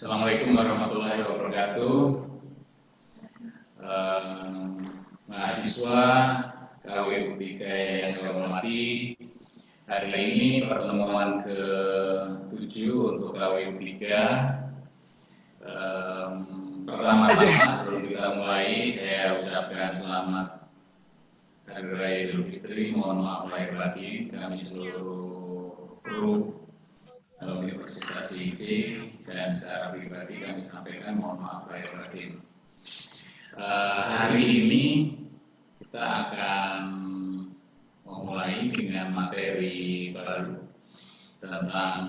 Assalamualaikum warahmatullahi wabarakatuh. Mahasiswa KW U3 yang saya hormati, hari ini pertemuan ke-7 untuk KW U3. Pertama-tama sebelum kita mulai, saya ucapkan selamat Hari Raya Idul Fitri. Mohon maaf lahir batin kami seluruh kru Universitas CIC, dan secara pribadi kami sampaikan mohon maaf lahir batin. Hari ini kita akan memulai dengan materi baru tentang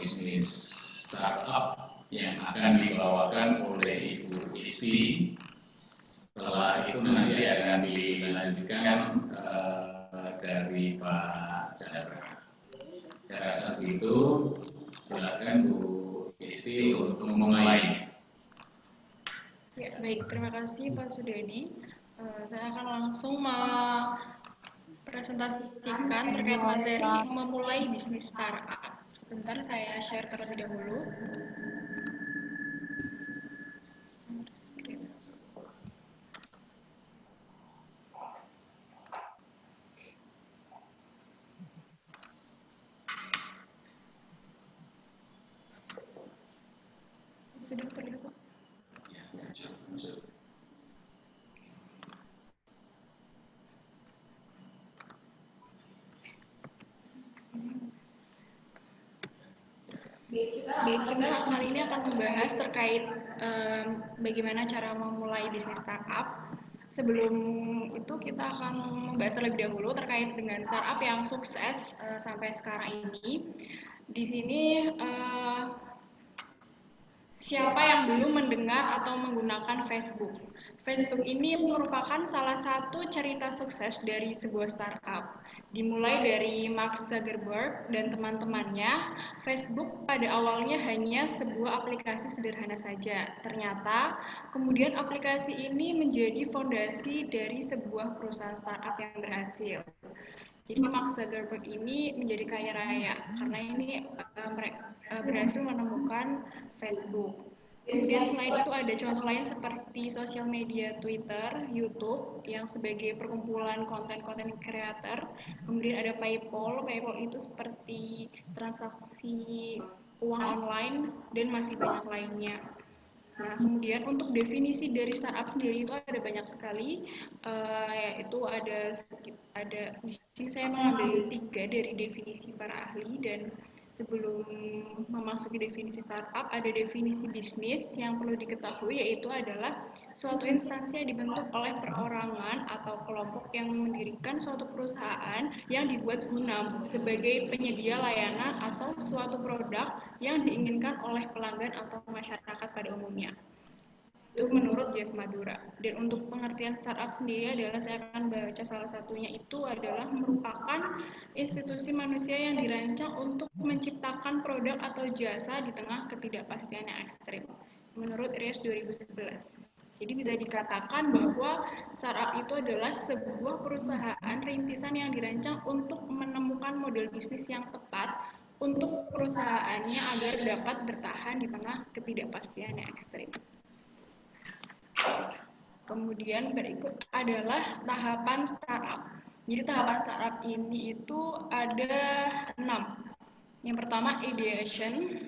bisnis startup yang akan dibawakan oleh Ibu Isti. Setelah itu nanti akan dilanjutkan dari Pak Chandra. Saya rasa begitu. Silakan Bu Isti untuk memulai. Ya, baik, terima kasih Pak Sudadi. Saya akan langsung mempresentasikan terkait materi memulai bisnis startup. Sebentar, saya share terlebih dahulu. Sudah terlihat, Pak? Baik, kita kali ini akan membahas terkait bagaimana cara memulai bisnis startup. Sebelum itu kita akan membahas terlebih dahulu terkait dengan startup yang sukses sampai sekarang ini. Di sini siapa yang belum mendengar atau menggunakan Facebook? Facebook ini merupakan salah satu cerita sukses dari sebuah startup. Dimulai dari Mark Zuckerberg dan teman-temannya, Facebook pada awalnya hanya sebuah aplikasi sederhana saja. Ternyata, kemudian aplikasi ini menjadi fondasi dari sebuah perusahaan startup yang berhasil. Jadi Mark Zuckerberg ini menjadi kaya raya karena ini berhasil menemukan Facebook. Kemudian selain itu ada contoh lain seperti sosial media Twitter, YouTube yang sebagai perkumpulan konten-konten kreator. Kemudian ada PayPal. PayPal itu seperti transaksi uang online dan masih banyak lainnya. Nah, kemudian untuk definisi dari startup sendiri itu ada banyak sekali, yaitu ada di sini saya mengambil 3 dari definisi para ahli. Dan sebelum memasuki definisi startup, ada definisi bisnis yang perlu diketahui, yaitu adalah suatu instansi yang dibentuk oleh perorangan atau kelompok yang mendirikan suatu perusahaan yang dibuat guna sebagai penyedia layanan atau suatu produk yang diinginkan oleh pelanggan atau masyarakat pada umumnya. Itu menurut Jeff Madura. Dan untuk pengertian startup sendiri adalah, saya akan baca salah satunya, itu adalah merupakan institusi manusia yang dirancang untuk menciptakan produk atau jasa di tengah ketidakpastian yang ekstrim, menurut Ries 2011. Jadi bisa dikatakan bahwa startup itu adalah sebuah perusahaan rintisan yang dirancang untuk menemukan model bisnis yang tepat untuk perusahaannya agar dapat bertahan di tengah ketidakpastian yang ekstrim. Kemudian berikut adalah tahapan startup. Jadi tahapan startup ini itu ada 6. Yang pertama ideation,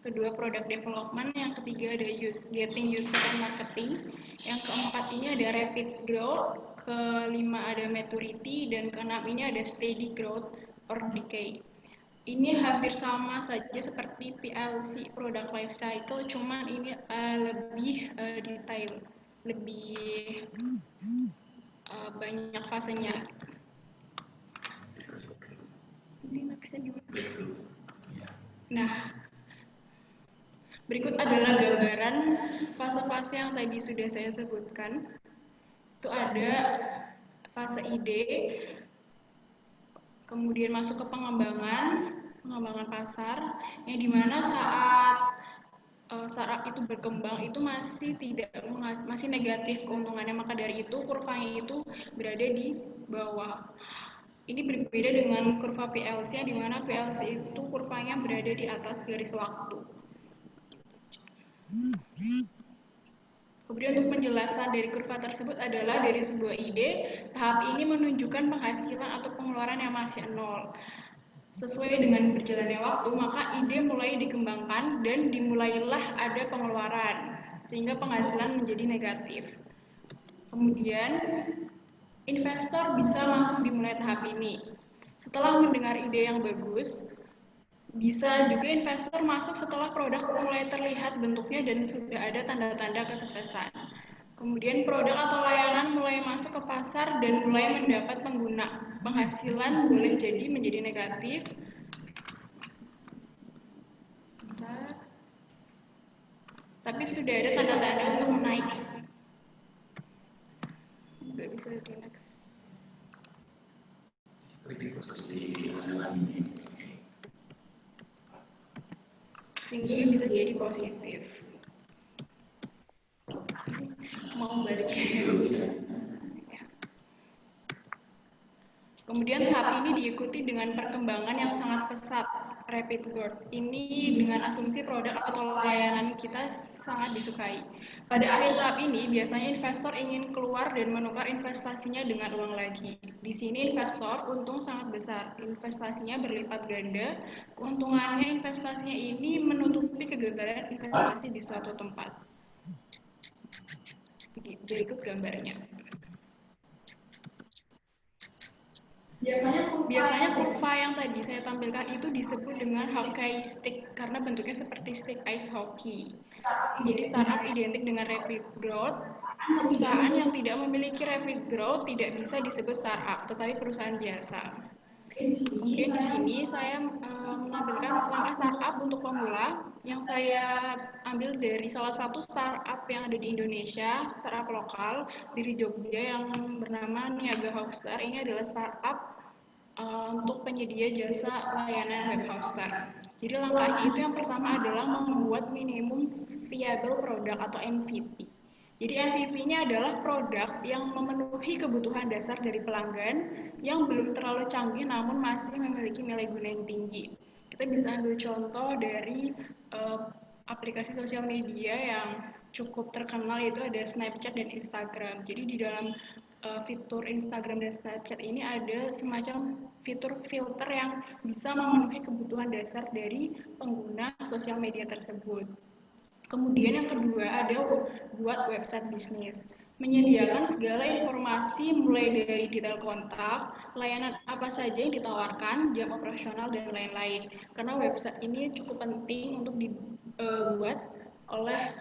kedua product development, yang ketiga ada getting user and marketing, yang keempat ini ada rapid growth, kelima ada maturity, dan keenam ini ada steady growth or decay. Ini hampir sama saja seperti PLC, product life cycle, cuman ini lebih detail, lebih banyak fasenya. Nah, berikut adalah gambaran fase-fase yang tadi sudah saya sebutkan. Itu ada fase ide, kemudian masuk ke pengembangan pasar, yang dimana saat startup itu berkembang itu masih negatif keuntungannya, maka dari itu kurvanya itu berada di bawah. Ini berbeda dengan kurva PLC, yang dimana PLC itu kurvanya berada di atas garis waktu. Kemudian untuk penjelasan dari kurva tersebut adalah dari sebuah ide, tahap ini menunjukkan penghasilan atau pengeluaran yang masih nol. Sesuai dengan berjalannya waktu, maka ide mulai dikembangkan dan dimulailah ada pengeluaran, sehingga penghasilan menjadi negatif. Kemudian, investor bisa masuk di mulai tahap ini. Setelah mendengar ide yang bagus, bisa juga investor masuk setelah produk mulai terlihat bentuknya dan sudah ada tanda-tanda kesuksesan. Kemudian produk atau layanan mulai masuk ke pasar dan mulai mendapat pengguna. Penghasilan boleh jadi menjadi negatif. Tapi sudah ada tanda-tanda untuk naik. Nggak bisa di next. Sehingga bisa jadi positif. Mau balik. Kemudian tahap ini diikuti dengan perkembangan yang sangat pesat, rapid growth. Ini dengan asumsi produk atau layanan kita sangat disukai. Pada akhir tahap ini, biasanya investor ingin keluar dan menukar investasinya dengan uang lagi. Di sini investor untung sangat besar, investasinya berlipat ganda, keuntungannya investasinya ini menutupi kegagalan investasi di suatu tempat. Berikut gambarnya. Biasanya kurva yang tadi saya tampilkan itu disebut dengan hockey stick karena bentuknya seperti stick ice hockey. Jadi startup identik dengan rapid growth. Perusahaan yang tidak memiliki rapid growth tidak bisa disebut startup, tetapi perusahaan biasa. Kemudian di sini saya menampilkan langkah startup untuk pemula yang saya ambil dari salah satu startup yang ada di Indonesia, startup lokal dari Jogja yang bernama Niaga Hoster. Ini adalah startup untuk penyedia jasa layanan web hoster. Jadi langkahnya itu yang pertama adalah membuat minimum viable product atau MVP. Jadi MVP-nya adalah produk yang memenuhi kebutuhan dasar dari pelanggan yang belum terlalu canggih namun masih memiliki nilai guna yang tinggi. Kita bisa ambil contoh dari aplikasi sosial media yang cukup terkenal yaitu ada Snapchat dan Instagram. Jadi di dalam fitur Instagram dan Snapchat ini ada semacam fitur filter yang bisa memenuhi kebutuhan dasar dari pengguna sosial media tersebut. Kemudian yang kedua ada buat website bisnis. Menyediakan segala informasi mulai dari detail kontak, layanan apa saja yang ditawarkan, jam operasional, dan lain-lain. Karena website ini cukup penting untuk dibuat oleh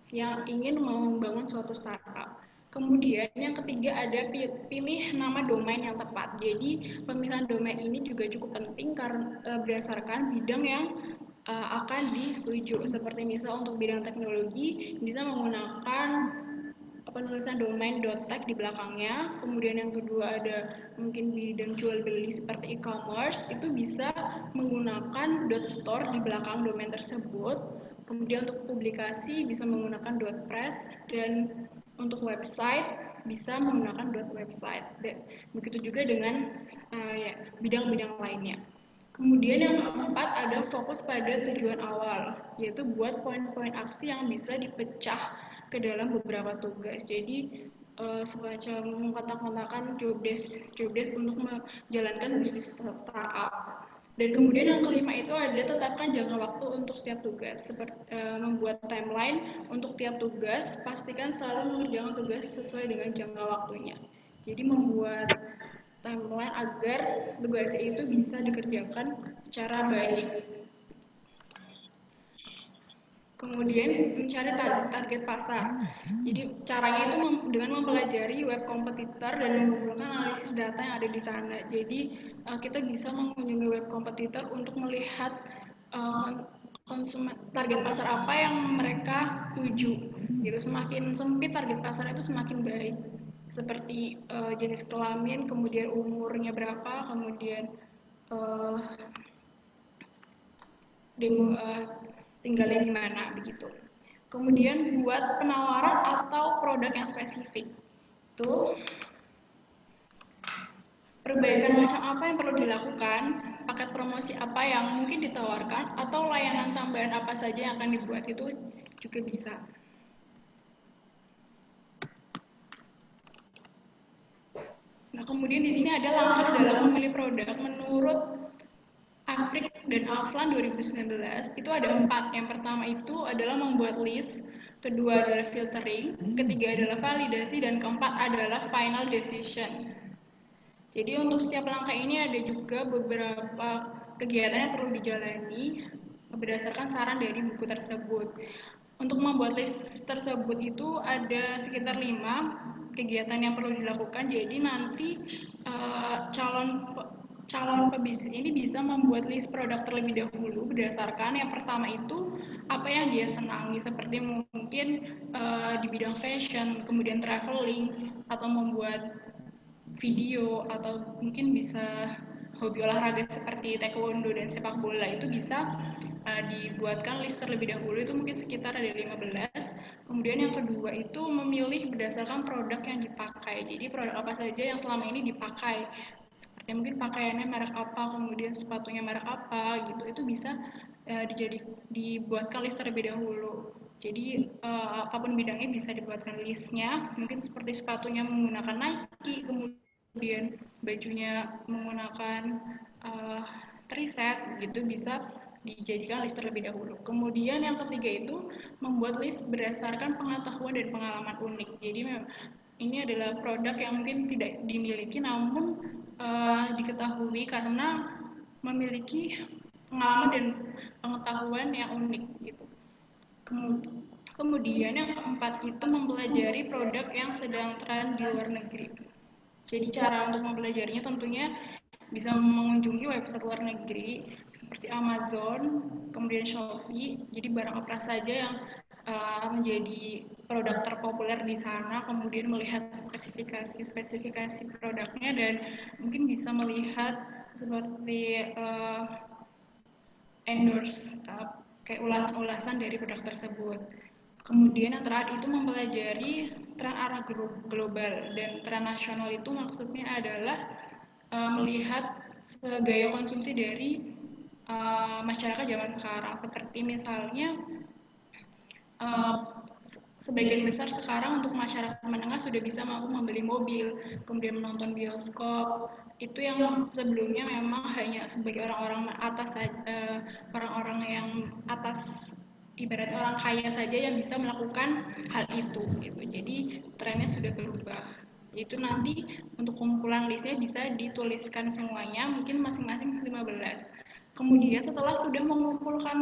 yang ingin membangun suatu startup. Kemudian yang ketiga ada pilih nama domain yang tepat. Jadi pemilihan domain ini juga cukup penting karena berdasarkan bidang yang akan dituju. Seperti misal untuk bidang teknologi bisa menggunakan penulisan domain .tech di belakangnya. Kemudian yang kedua ada mungkin bidang jual beli seperti e-commerce, itu bisa menggunakan .store di belakang domain tersebut. Kemudian untuk publikasi bisa menggunakan .press dan untuk website bisa menggunakan .website. Begitu juga dengan bidang-bidang lainnya. Kemudian yang keempat ada fokus pada tujuan awal, yaitu buat poin-poin aksi yang bisa dipecah ke dalam beberapa tugas. Jadi semacam mengkotak-kotakan job desk untuk menjalankan bisnis startup. Dan kemudian yang kelima itu ada tetapkan jangka waktu untuk setiap tugas, seperti membuat timeline untuk tiap tugas, pastikan selalu mengerjakan tugas sesuai dengan jangka waktunya. Jadi membuat timeline agar tugas itu bisa dikerjakan secara baik. Kemudian mencari target pasar. Jadi caranya itu dengan mempelajari web kompetitor dan menggunakan analisis data yang ada di sana. Jadi kita bisa mengunjungi web kompetitor untuk melihat konsumen target pasar apa yang mereka tuju. Gitu. Semakin sempit target pasar itu semakin baik. Seperti jenis kelamin, kemudian umurnya berapa, kemudian tinggalnya di mana begitu. Kemudian buat penawaran atau produk yang spesifik. Tuh perbaikan macam apa yang perlu dilakukan? paket promosi apa yang mungkin ditawarkan atau layanan tambahan apa saja yang akan dibuat itu juga bisa. Nah, kemudian di sini ada langkah dalam memilih produk menurut Afrik dan Aflan 2019 itu ada 4. Yang pertama itu adalah membuat list, kedua adalah filtering, ketiga adalah validasi, dan keempat adalah final decision. Jadi untuk setiap langkah ini ada juga beberapa kegiatan yang perlu dijalani berdasarkan saran dari buku tersebut. Untuk membuat list tersebut itu ada sekitar 5 kegiatan yang perlu dilakukan. Jadi nanti calon pebisnis ini bisa membuat list produk terlebih dahulu berdasarkan yang pertama itu apa yang dia senangi, seperti mungkin di bidang fashion, kemudian traveling, atau membuat video, atau mungkin bisa hobi olahraga seperti taekwondo dan sepak bola. Itu bisa dibuatkan list terlebih dahulu, itu mungkin sekitar ada 15. Kemudian yang kedua itu memilih berdasarkan produk yang dipakai. Jadi produk apa saja yang selama ini dipakai, seperti mungkin pakaiannya merek apa, kemudian sepatunya merek apa gitu, itu bisa dibuatkan list terlebih dahulu. Jadi apapun bidangnya bisa dibuatkan listnya, mungkin seperti sepatunya menggunakan Nike, kemudian bajunya menggunakan triset gitu, bisa dijadikan list terlebih dahulu. Kemudian yang ketiga itu membuat list berdasarkan pengetahuan dan pengalaman unik. Jadi ini adalah produk yang mungkin tidak dimiliki namun diketahui karena memiliki pengalaman dan pengetahuan yang unik gitu. Kemudian yang keempat itu mempelajari produk yang sedang tren di luar negeri. Jadi cara untuk mempelajarinya tentunya bisa mengunjungi website luar negeri seperti Amazon, kemudian Shopee. Jadi barang apa saja yang menjadi produk terpopuler di sana, kemudian melihat spesifikasi produknya, dan mungkin bisa melihat seperti endorse, kayak ulasan-ulasan dari produk tersebut. Kemudian yang terakhir itu mempelajari tren arah global, dan tren nasional itu maksudnya adalah melihat gaya konsumsi dari masyarakat zaman sekarang, seperti misalnya sebagian besar sekarang untuk masyarakat menengah sudah bisa mampu membeli mobil, kemudian menonton bioskop. Itu yang sebelumnya memang hanya sebagai orang-orang atas, orang-orang yang atas, ibarat orang kaya saja yang bisa melakukan hal itu gitu. Jadi trennya sudah berubah. Itu nanti untuk kumpulan listnya bisa dituliskan semuanya, mungkin masing-masing 15. Kemudian setelah sudah mengumpulkan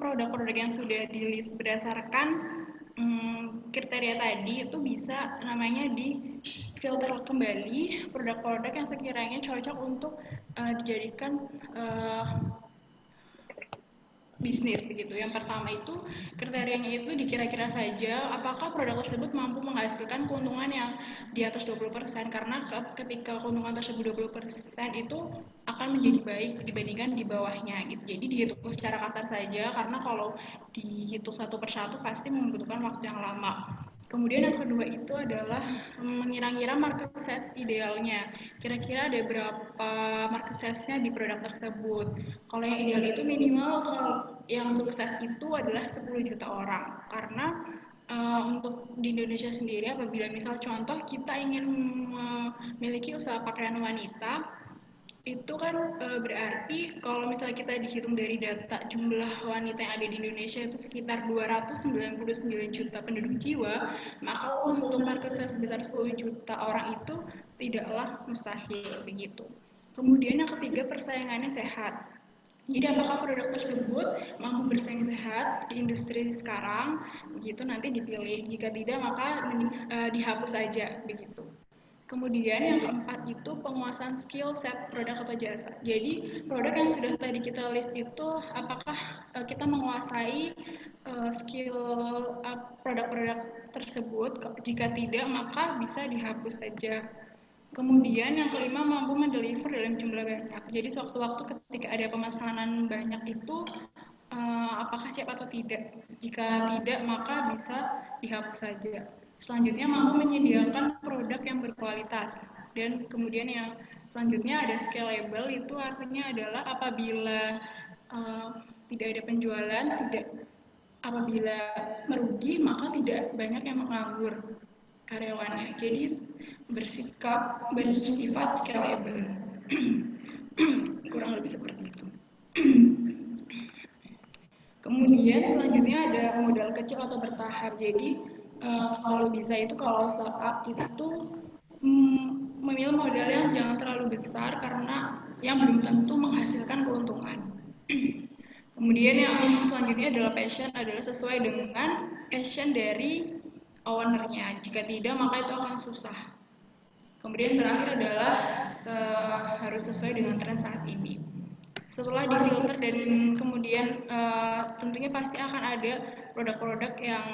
produk-produk yang sudah di list berdasarkan kriteria tadi, itu bisa namanya di filter kembali produk-produk yang sekiranya cocok untuk dijadikan bisnis begitu. Yang pertama itu kriterianya itu dikira-kira saja apakah produk tersebut mampu menghasilkan keuntungan yang di atas 20%, karena ketika keuntungan tersebut 20% itu akan menjadi baik dibandingkan di bawahnya gitu. Jadi dihitung secara kasar saja, karena kalau dihitung satu persatu pasti membutuhkan waktu yang lama. Kemudian yang kedua itu adalah mengira-ngira market size idealnya. Kira-kira ada berapa market size-nya di produk tersebut. Kalau yang ideal itu minimal, kalau yang sukses itu adalah 10 juta orang. Karena untuk di Indonesia sendiri, apabila misal contoh kita ingin memiliki usaha pakaian wanita, itu kan berarti kalau misalnya kita dihitung dari data jumlah wanita yang ada di Indonesia itu sekitar 299 juta penduduk jiwa, maka untuk market size sebesar 10 juta orang itu tidaklah mustahil begitu. Kemudian yang ketiga, persaingannya sehat. Jadi apakah produk tersebut mampu bersaing sehat di industri sekarang, begitu nanti dipilih. Jika tidak, maka dihapus saja begitu. Kemudian yang keempat itu penguasaan skill set produk atau jasa. Jadi produk yang sudah tadi kita list itu apakah kita menguasai skill produk-produk tersebut. Jika tidak, maka bisa dihapus saja. Kemudian yang kelima, mampu mendeliver dalam jumlah banyak. Jadi sewaktu-waktu ketika ada pemesanan banyak itu apakah siap atau tidak. Jika tidak, maka bisa dihapus saja. Selanjutnya, mampu menyediakan produk yang berkualitas. Dan kemudian yang Selanjutnya ada scalable, itu artinya adalah apabila tidak ada penjualan, apabila merugi maka tidak banyak yang menganggur karyawannya. Jadi bersifat scalable. Kurang lebih seperti itu. Kemudian selanjutnya ada modal kecil atau bertahap. Jadi kalau bisa itu kalau startup itu memilih modal yang jangan terlalu besar karena yang belum tentu menghasilkan keuntungan. Kemudian yang selanjutnya adalah passion, adalah sesuai dengan passion dari ownernya. Jika tidak maka itu akan susah. Kemudian terakhir adalah harus sesuai dengan tren saat ini. Setelah difilter dan kemudian tentunya pasti akan ada produk-produk yang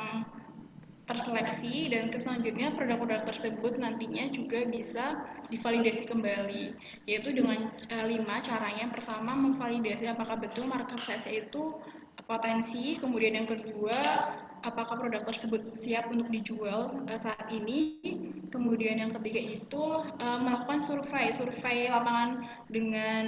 terseleksi, dan selanjutnya produk-produk tersebut nantinya juga bisa divalidasi kembali, yaitu dengan 5 caranya. Yang pertama, memvalidasi apakah betul market size itu potensi. Kemudian yang kedua, apakah produk tersebut siap untuk dijual saat ini. Kemudian yang ketiga itu melakukan survei lapangan dengan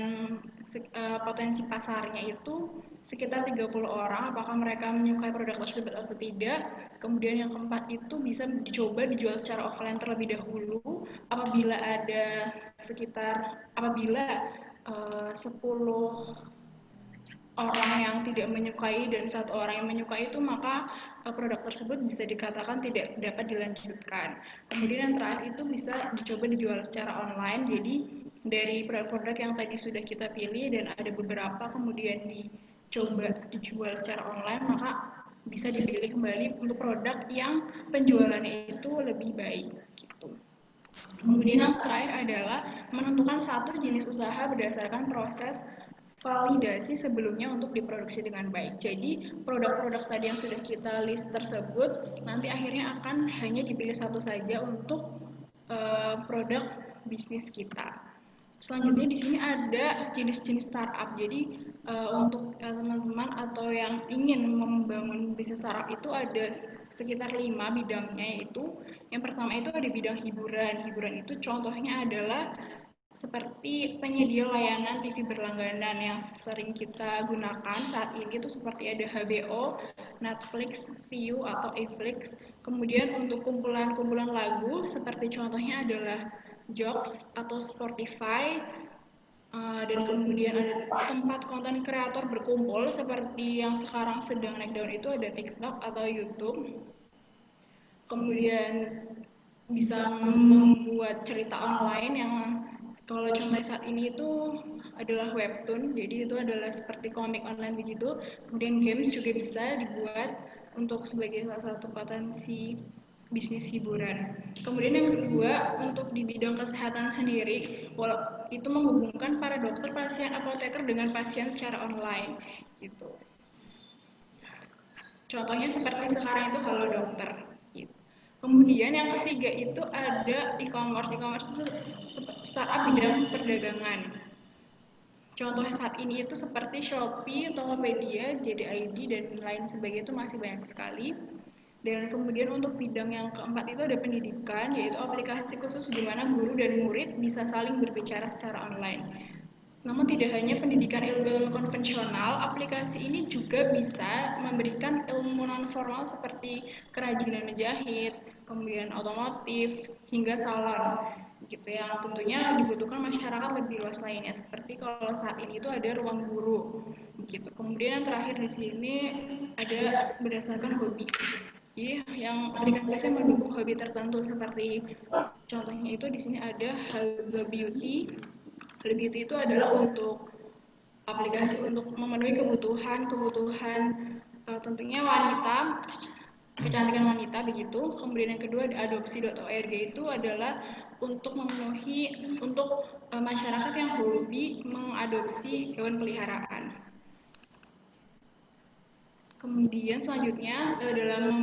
potensi pasarnya itu sekitar 30 orang, apakah mereka menyukai produk tersebut atau tidak. Kemudian yang keempat itu bisa dicoba dijual secara offline terlebih dahulu. Apabila 10 orang yang tidak menyukai dan 1 orang yang menyukai itu, maka produk tersebut bisa dikatakan tidak dapat dilanjutkan. Kemudian yang terakhir itu bisa dicoba dijual secara online. Jadi dari produk-produk yang tadi sudah kita pilih dan ada beberapa kemudian dicoba dijual secara online, maka bisa dipilih kembali untuk produk yang penjualannya itu lebih baik gitu. Kemudian yang terakhir adalah menentukan satu jenis usaha berdasarkan proses validasi sebelumnya untuk diproduksi dengan baik. Jadi produk-produk tadi yang sudah kita list tersebut nanti akhirnya akan hanya dipilih satu saja untuk produk bisnis kita. Selanjutnya di sini ada jenis-jenis startup. Jadi untuk teman-teman atau yang ingin membangun bisnis startup itu ada sekitar 5 bidangnya, yaitu yang pertama itu ada bidang hiburan. Hiburan itu contohnya adalah seperti penyedia layanan TV berlangganan yang sering kita gunakan saat ini itu seperti ada HBO, Netflix, Viu atau Netflix. Kemudian untuk kumpulan-kumpulan lagu seperti contohnya adalah Joox atau Spotify, dan kemudian ada tempat konten kreator berkumpul seperti yang sekarang sedang naik daun itu ada TikTok atau YouTube. Kemudian bisa membuat cerita online yang kalau contoh saat ini itu adalah webtoon, jadi itu adalah seperti komik online begitu. Kemudian games juga bisa dibuat untuk sebagai salah satu potensi bisnis hiburan. Kemudian yang kedua, untuk di bidang kesehatan sendiri, itu menghubungkan para dokter, pasien, apoteker dengan pasien secara online gitu. Contohnya seperti sekarang itu Halo Dokter gitu. Kemudian yang ketiga itu ada e-commerce. E-commerce itu startup bidang perdagangan. Contohnya saat ini itu seperti Shopee, Tokopedia, JD.id, dan lain sebagainya, itu masih banyak sekali. Dan kemudian untuk bidang yang keempat itu ada pendidikan, yaitu aplikasi khusus di mana guru dan murid bisa saling berbicara secara online. Namun tidak hanya pendidikan ilmu konvensional, aplikasi ini juga bisa memberikan ilmu non formal seperti kerajinan menjahit, kemudian otomotif, hingga salon. Gitu, yang tentunya dibutuhkan masyarakat lebih luas lainnya, seperti kalau saat ini itu ada ruang guru. Gitu. Kemudian yang terakhir di sini ada berdasarkan hobi. Jadi yang aplikasi mendukung hobi tertentu, seperti contohnya itu di sini ada Hello Beauty. Hello Beauty itu adalah untuk aplikasi untuk memenuhi kebutuhan tentunya wanita, kecantikan wanita begitu. Kemudian yang kedua ada adopsi.org, itu adalah untuk memenuhi masyarakat yang hobi mengadopsi hewan peliharaan. Kemudian selanjutnya dalam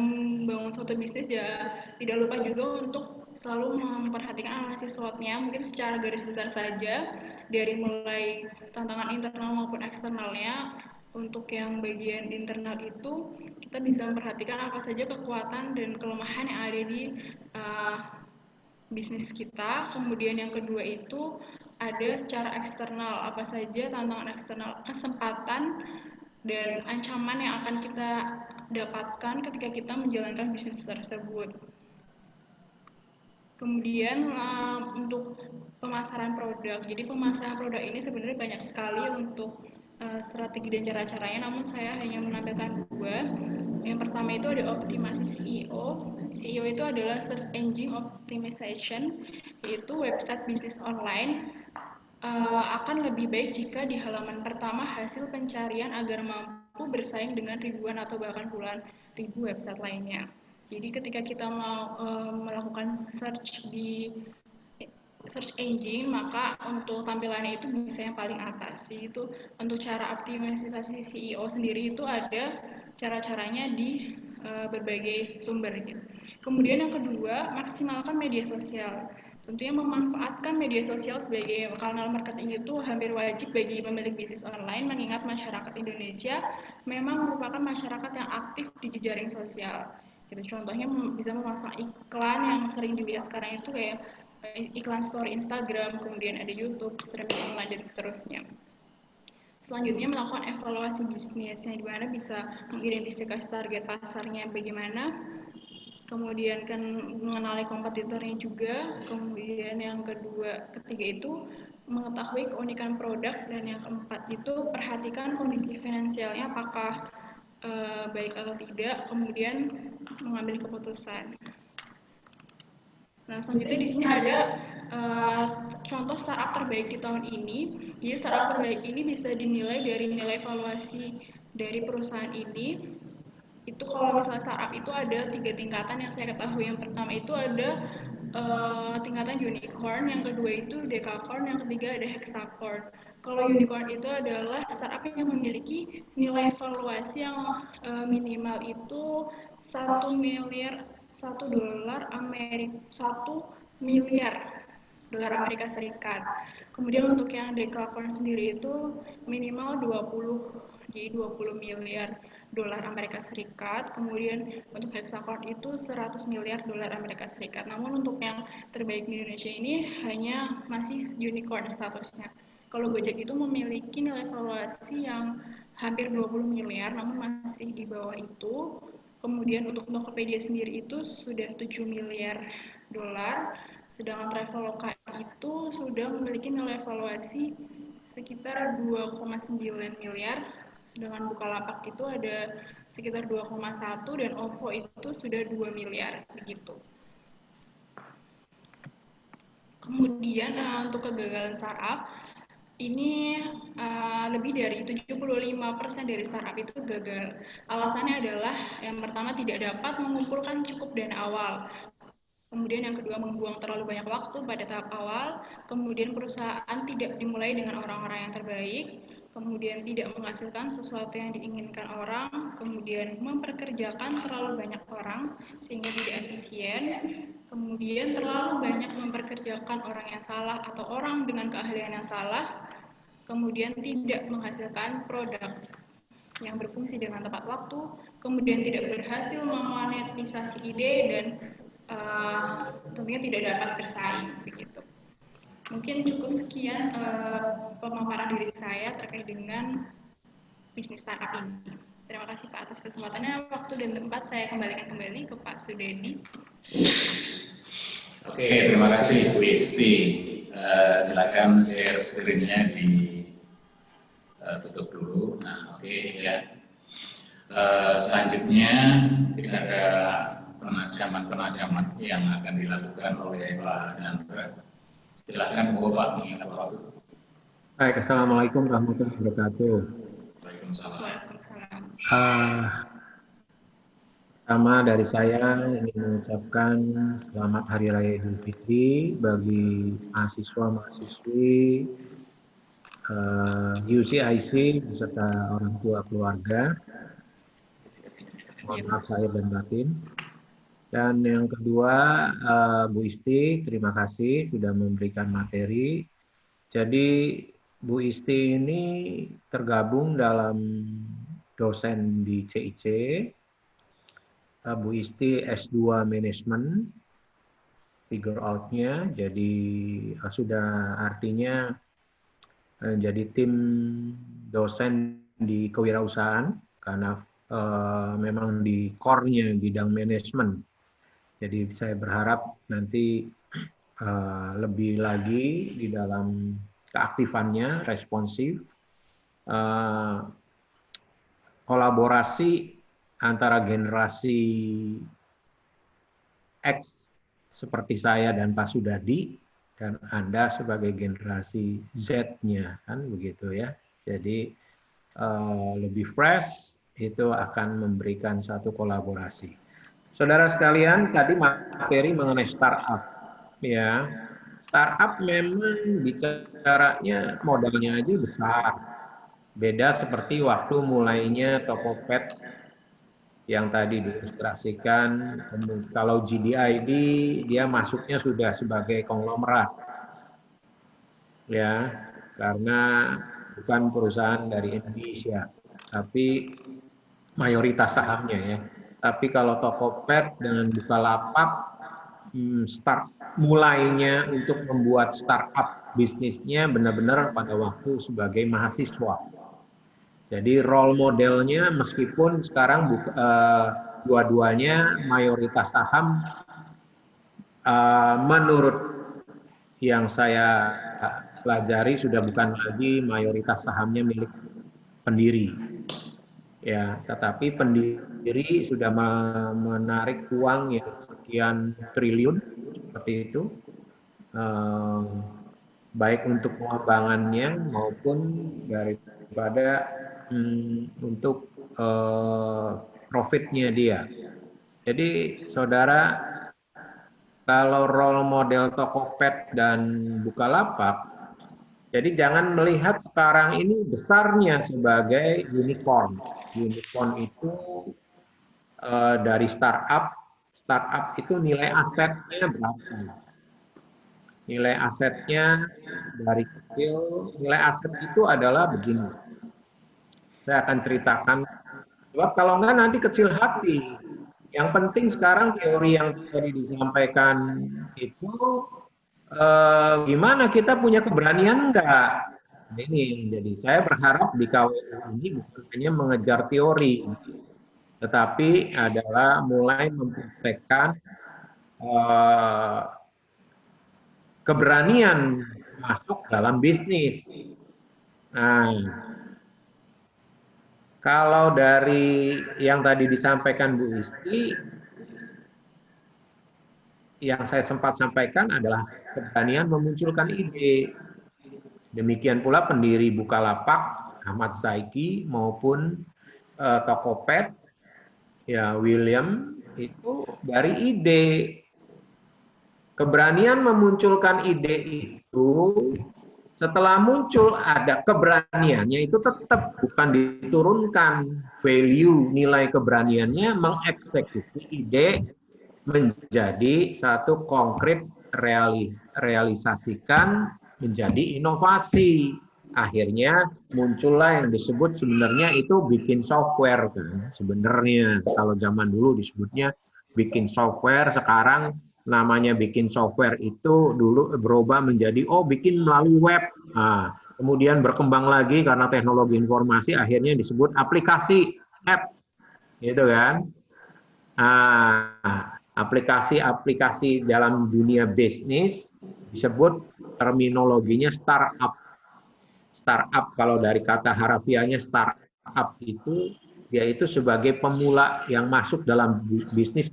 membangun suatu bisnis ya tidak lupa juga untuk selalu memperhatikan analisis SWOT-nya, mungkin secara garis besar saja dari mulai tantangan internal maupun eksternalnya. Untuk yang bagian internal itu kita bisa memperhatikan apa saja kekuatan dan kelemahan yang ada di bisnis kita. Kemudian yang kedua itu ada secara eksternal, apa saja tantangan eksternal, kesempatan dan ancaman yang akan kita dapatkan ketika kita menjalankan bisnis tersebut. Kemudian untuk pemasaran produk, jadi pemasaran produk ini sebenarnya banyak sekali untuk strategi dan cara-caranya, namun saya hanya menampilkan dua. Yang pertama itu ada optimasi SEO. SEO itu adalah Search Engine Optimization, yaitu website bisnis online akan lebih baik jika di halaman pertama hasil pencarian agar mampu bersaing dengan ribuan atau bahkan puluhan ribu website lainnya. Jadi ketika kita mau melakukan search di search engine, maka untuk tampilannya itu bisa yang paling atas. Itu untuk cara optimalisasi SEO sendiri itu ada cara-caranya di berbagai sumber gitu. Kemudian yang kedua, maksimalkan media sosial. Tentunya memanfaatkan media sosial sebagai kanal marketing itu hampir wajib bagi pemilik bisnis online, mengingat masyarakat Indonesia memang merupakan masyarakat yang aktif di jejaring sosial. Gitu. Contohnya bisa memasang iklan yang sering dilihat sekarang itu kayak iklan story Instagram, kemudian ada YouTube, streaming online, dan seterusnya. Selanjutnya melakukan evaluasi bisnis, yang dimana bisa mengidentifikasi target pasarnya bagaimana, kemudian kan mengenali kompetitornya juga, kemudian yang ketiga itu mengetahui keunikan produk, dan yang keempat itu perhatikan kondisi finansialnya apakah baik atau tidak, kemudian mengambil keputusan. Nah, selanjutnya di sini ada contoh startup terbaik di tahun ini. Jadi startup terbaik ini bisa dinilai dari nilai evaluasi dari perusahaan ini. Itu kalau misalnya startup itu ada 3 tingkatan yang saya ketahui. Yang pertama itu ada tingkatan unicorn, yang kedua itu decacorn, yang ketiga ada hexacorn. Kalau unicorn itu adalah startup yang memiliki nilai evaluasi yang minimal itu 1 miliar $1 miliar Serikat. Kemudian untuk yang decacorn sendiri itu minimal 20 miliar $20 Amerika Serikat. Kemudian untuk hexacorn itu 100 miliar $100 Amerika Serikat. Namun untuk yang terbaik di Indonesia ini hanya masih unicorn statusnya. Kalau Gojek itu memiliki nilai evaluasi yang hampir 20 miliar, namun masih di bawah itu. Kemudian untuk Tokopedia sendiri itu sudah 7 miliar dolar, sedangkan Traveloka itu sudah memiliki nilai evaluasi sekitar 2,9 miliar, sedangkan Bukalapak itu ada sekitar 2,1 dan OVO itu sudah 2 miliar begitu. Kemudian untuk kegagalan startup, ini lebih dari 75% dari startup itu gagal. Alasannya adalah yang pertama tidak dapat mengumpulkan cukup dana awal. Kemudian yang kedua membuang terlalu banyak waktu pada tahap awal. Kemudian perusahaan tidak dimulai dengan orang-orang yang terbaik. Kemudian tidak menghasilkan sesuatu yang diinginkan orang. Kemudian memperkerjakan terlalu banyak orang sehingga tidak efisien. Kemudian terlalu banyak memperkerjakan orang yang salah atau orang dengan keahlian yang salah. Kemudian tidak menghasilkan produk yang berfungsi dengan tepat waktu, kemudian tidak berhasil memonetisasi ide, dan tentunya tidak dapat bersaing begitu. Mungkin cukup sekian pemaparan dari saya terkait dengan bisnis startup ini. Terima kasih Pak atas kesempatannya. Waktu dan tempat saya kembalikan kembali ke Pak Sudedi. Oke, terima kasih Bu Isti. Silakan share screen-nya tutup dulu. Nah, oke ya. Selanjutnya mungkin ada penajaman yang akan dilakukan oleh Pak Chandra. Silakan Bu Pak mengingat waktu. Baik, Assalamualaikum warahmatullahi wabarakatuh. Waalaikumsalam. Pertama dari saya ingin mengucapkan selamat Hari Raya Idul Fitri bagi mahasiswa-mahasiswi UCIC beserta orang tua keluarga. Mohon maaf lahir dan batin. Dan yang kedua, Bu Isti, terima kasih sudah memberikan materi. Jadi Bu Isti ini tergabung dalam dosen di CIC. Bu Isti S2 Manajemen figure out-nya, jadi sudah artinya jadi tim dosen di kewirausahaan karena memang di core-nya bidang manajemen. Jadi saya berharap nanti lebih lagi di dalam keaktifannya, responsif, kolaborasi antara generasi X seperti saya dan Pak Sudadi dan Anda sebagai generasi Z-nya, kan begitu ya. Jadi lebih fresh, itu akan memberikan satu kolaborasi. Saudara sekalian, tadi materi mengenai startup, ya. Startup memang bicaranya modalnya aja besar. Beda seperti waktu mulainya Tokopedia yang tadi diilustrasikan. Kalau GDID dia masuknya sudah sebagai konglomerat, ya, karena bukan perusahaan dari Indonesia, tapi mayoritas sahamnya ya. Tapi kalau Tokopedia dengan Bukalapak mulainya untuk membuat startup bisnisnya benar-benar pada waktu sebagai mahasiswa. Jadi role modelnya meskipun sekarang dua-duanya mayoritas saham menurut yang saya pelajari sudah bukan lagi mayoritas sahamnya milik pendiri. Ya, tetapi pendiri sudah menarik uang yang sekian triliun seperti itu, baik untuk pengembangannya maupun daripada untuk profitnya dia. Jadi saudara, kalau role model Tokopedia dan Bukalapak, jadi jangan melihat sekarang ini besarnya sebagai unicorn. Unicorn itu dari startup itu nilai asetnya berapa? Nilai asetnya dari kecil, nilai aset itu adalah begini. Saya akan ceritakan, sebab kalau enggak nanti kecil hati. Yang penting sekarang teori yang tadi disampaikan itu gimana kita punya keberanian enggak? Ini jadi saya berharap di KWU ini bukan hanya mengejar teori, tetapi adalah mulai mempraktekkan keberanian masuk dalam bisnis. Nah, kalau dari yang tadi disampaikan Bu Isti, yang saya sempat sampaikan adalah keberanian memunculkan ide. Demikian pula pendiri Bukalapak, Ahmad Zaiki, maupun Tokopedia, ya William, itu dari ide. Keberanian memunculkan ide itu, setelah muncul ada keberaniannya, itu tetap bukan diturunkan value, nilai keberaniannya, mengeksekusi ide menjadi satu konkret realisasikan menjadi inovasi. Akhirnya muncullah yang disebut sebenarnya itu bikin software kan. Sebenarnya kalau zaman dulu disebutnya bikin software, sekarang namanya bikin software itu dulu berubah menjadi bikin melalui web. Nah, kemudian berkembang lagi karena teknologi informasi akhirnya disebut aplikasi, app. Gitu kan? Aplikasi-aplikasi dalam dunia bisnis disebut terminologinya startup. Startup kalau dari kata harafiahnya startup itu dia itu sebagai pemula yang masuk dalam bisnis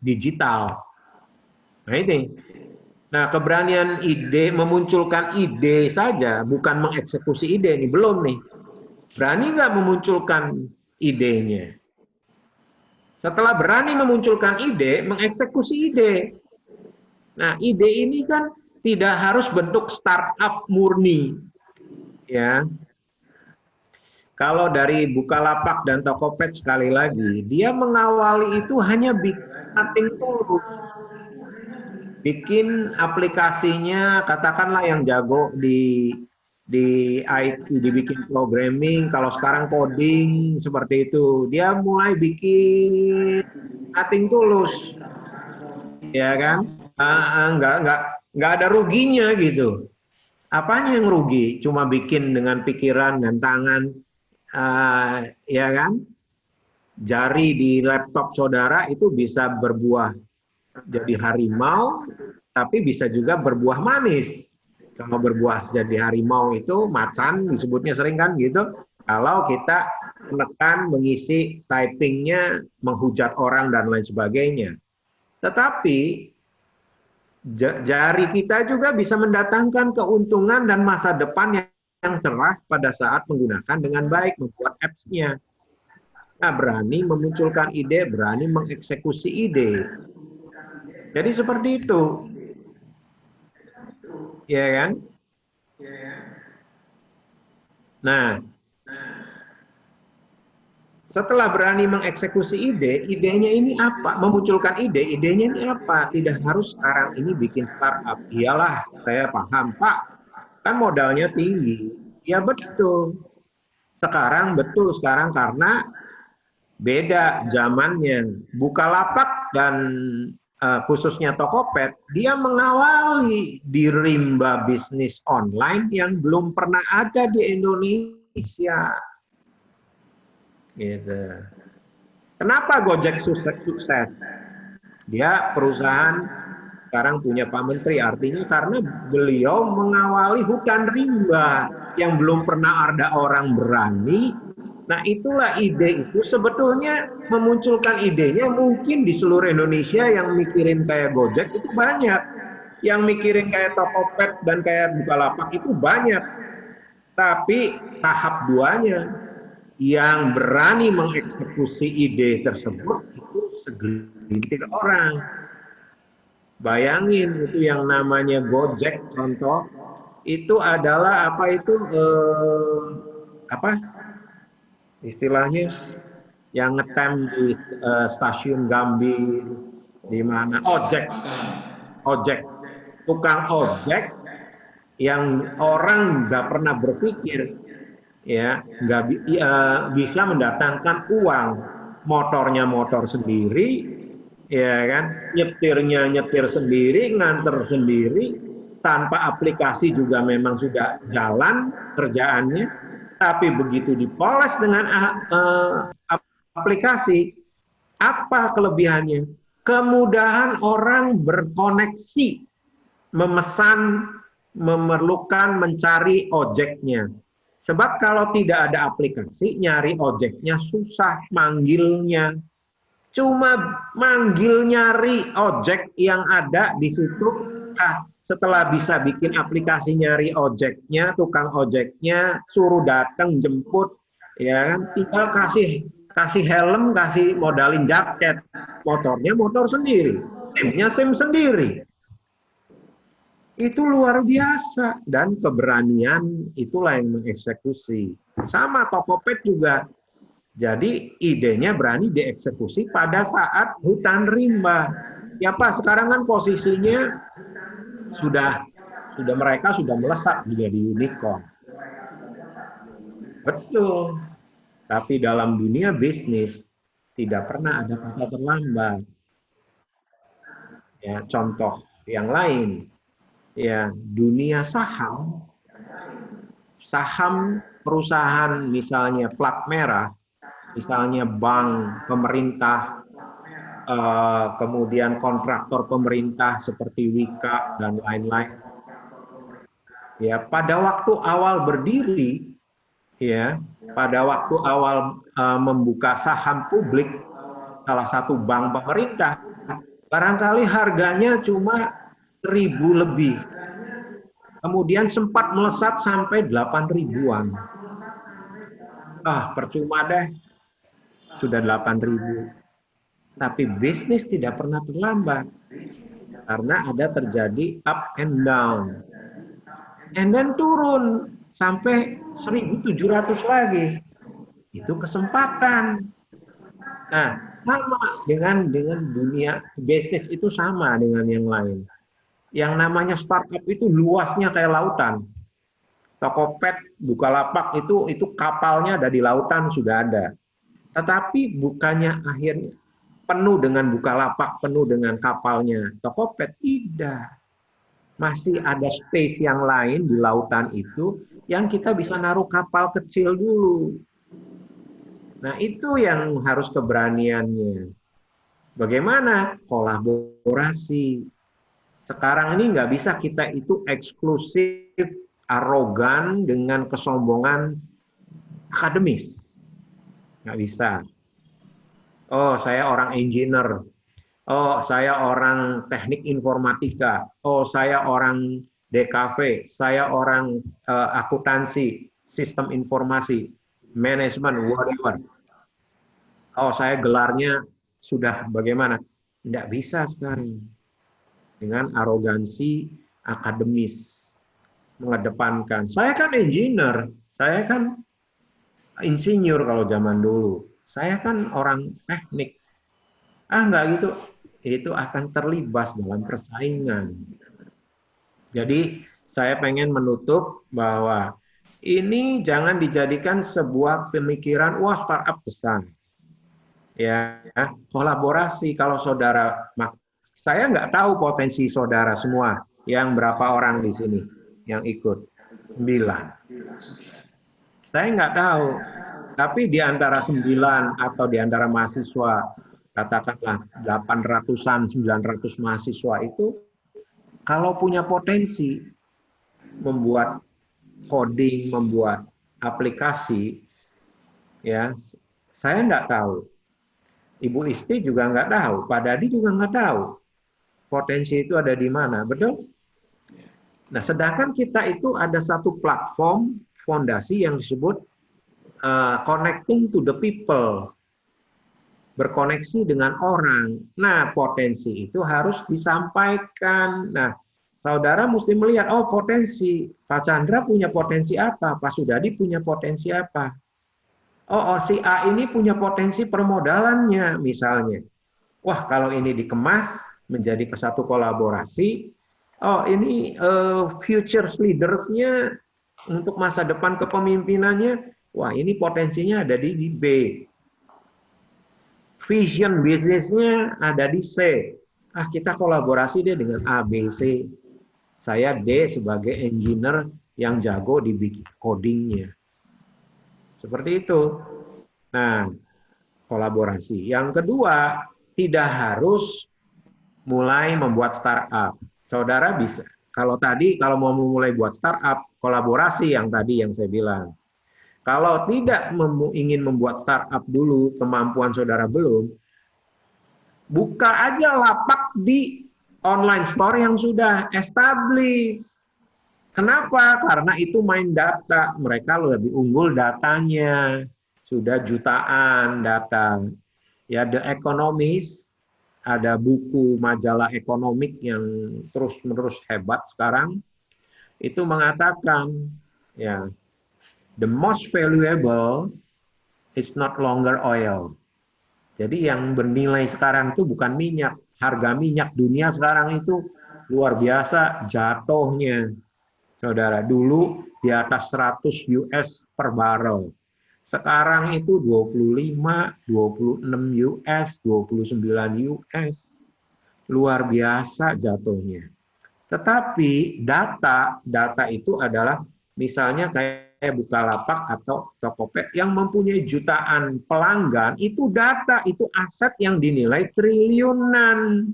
digital. Nah ini. Nah, keberanian ide memunculkan ide saja bukan mengeksekusi ide ini belum nih. Berani nggak memunculkan idenya? Setelah berani memunculkan ide, mengeksekusi ide. Nah, ide ini kan tidak harus bentuk startup murni. Ya. Kalau dari Bukalapak dan Tokopedia sekali lagi, dia mengawali itu hanya bikin tulus. Bikin aplikasinya, katakanlah yang jago di IT, dibikin programming, kalau sekarang coding seperti itu, dia mulai bikin nothing tulus, ya kan? nggak ada ruginya gitu. Apanya yang rugi? Cuma bikin dengan pikiran dan tangan, ya kan? Jari di laptop saudara itu bisa berbuah jadi harimau, tapi bisa juga berbuah manis. Kalau berbuah jadi harimau itu macan disebutnya sering kan gitu. Kalau kita menekan, mengisi typingnya, menghujat orang dan lain sebagainya. Tetapi jari kita juga bisa mendatangkan keuntungan dan masa depan yang cerah pada saat menggunakan dengan baik, membuat apps-nya. Nah, berani memunculkan ide, berani mengeksekusi ide. Jadi seperti itu. Ya kan? Nah, setelah berani mengeksekusi ide, idenya ini apa? Memunculkan ide, idenya ini apa? Tidak harus sekarang ini bikin startup. Iyalah, saya paham, Pak. Kan modalnya tinggi. Ya betul. Sekarang betul, sekarang karena beda zamannya. Bukalapak dan khususnya Tokopedia, dia mengawali di rimba bisnis online yang belum pernah ada di Indonesia. Gitu. Kenapa Gojek sukses? Dia perusahaan sekarang punya Pak Menteri, artinya karena beliau mengawali hutan rimba yang belum pernah ada orang berani. Nah, itulah ide itu sebetulnya memunculkan idenya mungkin di seluruh Indonesia yang mikirin kayak Gojek itu banyak. Yang mikirin kayak Tokopedia dan kayak Bukalapak itu banyak. Tapi tahap duanya, yang berani mengeksekusi ide tersebut itu segelintir orang. Bayangin itu yang namanya Gojek contoh, itu adalah apa itu apa istilahnya yang ngetem di stasiun Gambir di mana ojek tukang ojek yang orang nggak pernah berpikir ya nggak bisa mendatangkan uang, motornya motor sendiri, ya kan, nyetirnya nyetir sendiri, nganter sendiri, tanpa aplikasi juga memang sudah jalan kerjaannya, tapi begitu dipoles dengan aplikasi, apa kelebihannya? Kemudahan orang berkoneksi, memesan, memerlukan, mencari ojeknya. Sebab kalau tidak ada aplikasi, nyari ojeknya susah, manggilnya. Cuma manggil nyari ojek yang ada di situ. Nah, setelah bisa bikin aplikasi nyari ojeknya, tukang ojeknya, suruh datang jemput, ya kan, tinggal kasih helm, kasih modalin jaket, motornya motor sendiri, SIM-nya SIM sendiri. Itu luar biasa, dan keberanian itulah yang mengeksekusi. Sama Tokopedia juga. Jadi idenya berani dieksekusi pada saat hutan rimba. Ya Pak, sekarang kan posisinya sudah mereka sudah melesat menjadi unicorn. Betul. Tapi dalam dunia bisnis tidak pernah ada kata terlambat. Ya, contoh yang lain. Ya, dunia saham perusahaan misalnya plat merah, misalnya bank, pemerintah, kemudian kontraktor pemerintah seperti Wika dan lain-lain. Ya, pada waktu awal berdiri, ya, pada waktu awal membuka saham publik salah satu bank pemerintah, barangkali harganya cuma 1.000 lebih. Kemudian sempat melesat sampai 8.000-an. Percuma deh. Sudah 8.000. Tapi bisnis tidak pernah terlambat. Karena ada terjadi up and down. And then turun sampai 1.700 lagi. Itu kesempatan. Nah, sama dengan dunia bisnis itu sama dengan yang lain. Yang namanya startup itu luasnya kayak lautan. Tokopedia, Bukalapak itu kapalnya ada di lautan sudah ada. Tetapi bukannya akhirnya penuh dengan Bukalapak, penuh dengan kapalnya Tokopedia. Tidak. Masih ada space yang lain di lautan itu yang kita bisa naruh kapal kecil dulu. Nah, itu yang harus keberaniannya. Bagaimana? Kolaborasi. Sekarang ini nggak bisa kita itu eksklusif, arogan dengan kesombongan akademis. Nggak bisa. Oh, saya orang engineer. Oh, saya orang teknik informatika. Oh, saya orang DKV. Saya orang akuntansi, sistem informasi, manajemen, whatever. Oh, saya gelarnya sudah bagaimana? Tidak bisa sekarang. Dengan arogansi akademis. Mengedepankan. Saya kan engineer. Saya kan insinyur kalau zaman dulu. Saya kan orang teknik. Enggak gitu. Itu akan terlibat dalam persaingan. Jadi saya pengen menutup bahwa ini jangan dijadikan sebuah pemikiran, wah startup besar. Ya, kolaborasi kalau saudara, saya nggak tahu potensi saudara semua, yang berapa orang di sini yang ikut, 9. Saya nggak tahu, tapi di antara 9 atau di antara mahasiswa, katakanlah 800-an, 900 mahasiswa itu, kalau punya potensi membuat coding, membuat aplikasi, ya saya nggak tahu. Ibu Isti juga nggak tahu, Pak Dadi juga nggak tahu. Potensi itu ada di mana, betul? Nah, sedangkan kita itu ada satu platform, fondasi yang disebut connecting to the people. Berkoneksi dengan orang. Nah, potensi itu harus disampaikan. Nah, saudara mesti melihat, oh potensi, Pak Chandra punya potensi apa, Pak Sudadi punya potensi apa. Oh, si A ini punya potensi permodalannya, misalnya. Wah, kalau ini dikemas menjadi satu kolaborasi, oh ini future leaders-nya untuk masa depan kepemimpinannya, wah ini potensinya ada di B. Vision bisnisnya ada di C. Kita kolaborasi deh dengan A, B, C. Saya D sebagai engineer yang jago di codingnya. Seperti itu. Nah, kolaborasi. Yang kedua, tidak harus mulai membuat startup. Saudara bisa. Kalau mau memulai buat startup, kolaborasi yang tadi yang saya bilang. Kalau tidak ingin membuat startup dulu, kemampuan saudara belum, buka aja lapak di online store yang sudah established. Kenapa? Karena itu main data. Mereka lebih unggul datanya. Sudah jutaan data. Ya, The Economist, ada buku majalah ekonomik yang terus-menerus hebat sekarang. Itu mengatakan, ya, the most valuable is not longer oil. Jadi yang bernilai sekarang itu bukan minyak. Harga minyak dunia sekarang itu luar biasa jatuhnya. Saudara, dulu di atas 100 US per barrel. Sekarang itu 25, 26 US, 29 US. Luar biasa jatuhnya. Tetapi data itu adalah misalnya kayak Bukalapak atau Tokopedia yang mempunyai jutaan pelanggan, itu data, itu aset yang dinilai triliunan.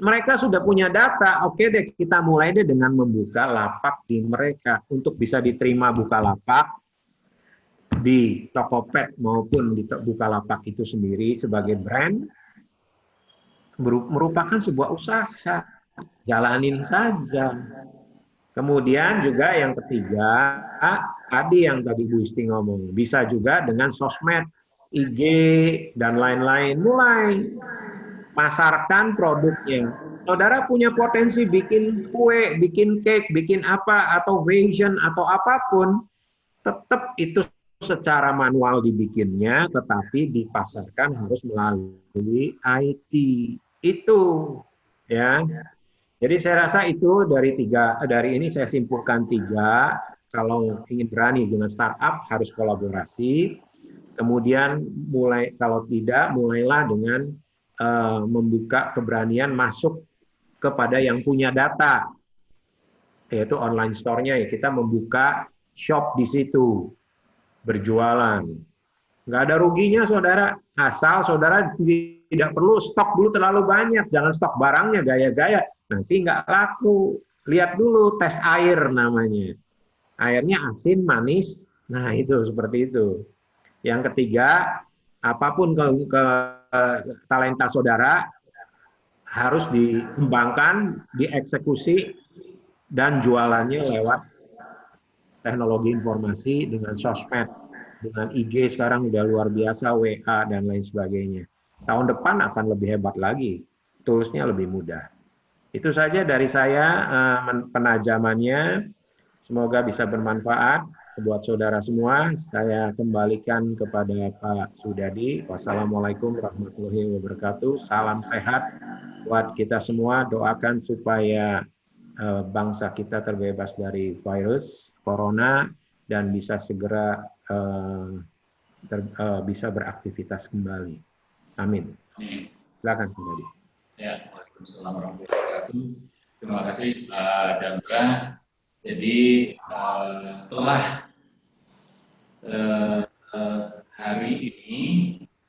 Mereka sudah punya data, oke deh kita mulai deh dengan membuka lapak di mereka untuk bisa diterima Bukalapak di Tokopedia maupun di Bukalapak itu sendiri sebagai brand merupakan sebuah usaha, jalanin saja. Kemudian juga yang ketiga, tadi yang tadi Bu Isti ngomong, bisa juga dengan sosmed, IG dan lain-lain, mulai pasarkan produknya. Saudara punya potensi bikin kue, bikin cake, bikin apa, atau vision, atau apapun, tetap itu secara manual dibikinnya, tetapi dipasarkan harus melalui IT. Itu, ya. Jadi saya rasa itu dari ini saya simpulkan 3, kalau ingin berani dengan startup harus kolaborasi. Kemudian kalau tidak, mulailah dengan membuka keberanian masuk kepada yang punya data, yaitu online store-nya ya. Kita membuka shop di situ, berjualan. Nggak ada ruginya, saudara. Asal saudara tidak perlu stok dulu terlalu banyak. Jangan stok barangnya gaya-gaya. Nanti nggak laku. Lihat dulu, tes air namanya. Airnya asin, manis. Nah, itu seperti itu. Yang ketiga, apapun ke talenta saudara harus dikembangkan, dieksekusi, dan jualannya lewat teknologi informasi dengan sosmed, dengan IG sekarang udah luar biasa, WA dan lain sebagainya. Tahun depan akan lebih hebat lagi, toolsnya lebih mudah. Itu saja dari saya penajamannya. Semoga bisa bermanfaat buat saudara semua. Saya kembalikan kepada Pak Sudadi. Wassalamualaikum warahmatullahi wabarakatuh. Salam sehat buat kita semua. Doakan supaya bangsa kita terbebas dari virus corona dan bisa segera bisa beraktivitas kembali. Amin. Silakan kembali. Ya, Waalaikumsalam warahmatullahi wabarakatuh. Terima kasih Pak Chandra. Jadi setelah hari ini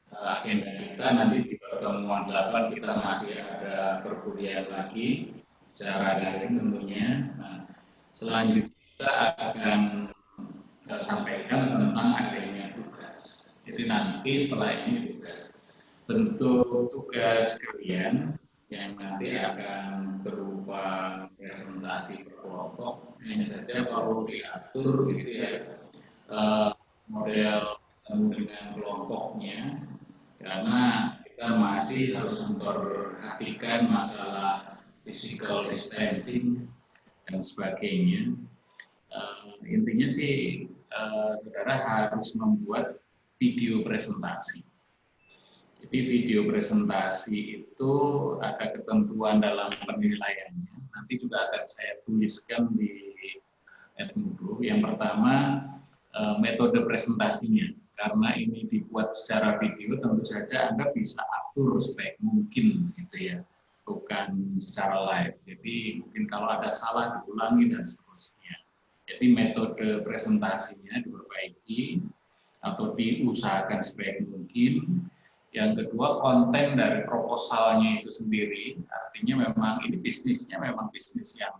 agenda kita nanti di pertemuan 8 kita masih ada perkuliahan lagi secara daring tentunya. Nah, selanjutnya kita akan sampaikan tentang adanya tugas. Jadi nanti setelah ini tugas, bentuk tugas kalian yang nanti akan berupa presentasi per kelompok, hanya saja perlu diatur gitu ya, model dengan kelompoknya, karena kita masih harus memperhatikan masalah physical distancing dan sebagainya. Intinya sih saudara harus membuat video presentasi. Jadi video presentasi itu ada ketentuan dalam penilaiannya. Nanti juga akan saya tuliskan di Edmodo. Yang pertama metode presentasinya. Karena ini dibuat secara video, tentu saja Anda bisa atur sebaik mungkin gitu ya. Bukan secara live. Jadi mungkin kalau ada salah diulangi dan seterusnya. Jadi metode presentasinya diperbaiki atau diusahakan sebaik mungkin. Yang kedua, konten dari proposalnya itu sendiri, artinya memang ini bisnisnya memang bisnis yang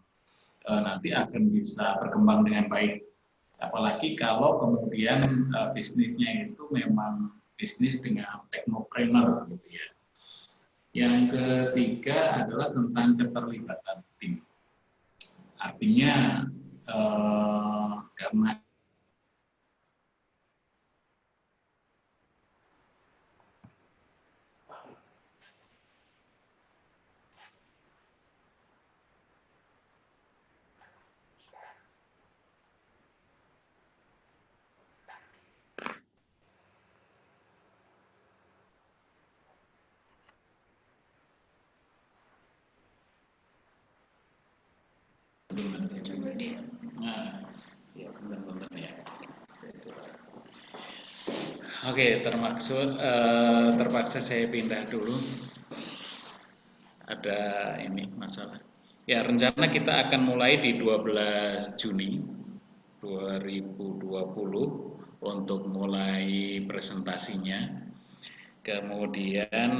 nanti akan bisa berkembang dengan baik. Apalagi kalau kemudian bisnisnya itu memang bisnis dengan teknopreneur gitu ya. Yang ketiga adalah tentang keterlibatan tim. Artinya karena ya benar-benar ya. Saya coba. Oke, terpaksa saya pindah dulu. Ada ini masalah. Ya, rencana kita akan mulai di 12 Juni 2020 untuk mulai presentasinya. Kemudian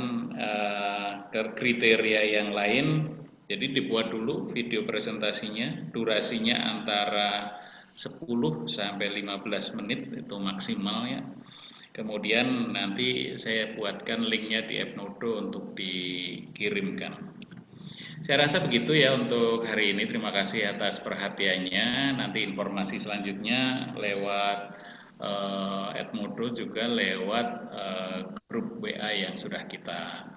kriteria yang lain, jadi dibuat dulu video presentasinya, durasinya antara 10 sampai 15 menit itu maksimalnya. Kemudian nanti saya buatkan linknya di Edmodo untuk dikirimkan. Saya rasa begitu ya untuk hari ini. Terima kasih atas perhatiannya. Nanti informasi selanjutnya lewat Edmodo juga lewat grup WA yang sudah kita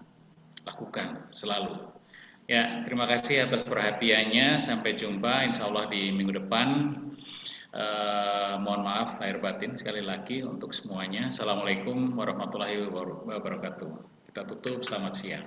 lakukan selalu. Ya, terima kasih atas perhatiannya. Sampai jumpa insya Allah di minggu depan. Mohon maaf lahir batin sekali lagi untuk semuanya. Assalamualaikum warahmatullahi wabarakatuh. Kita tutup, selamat siang.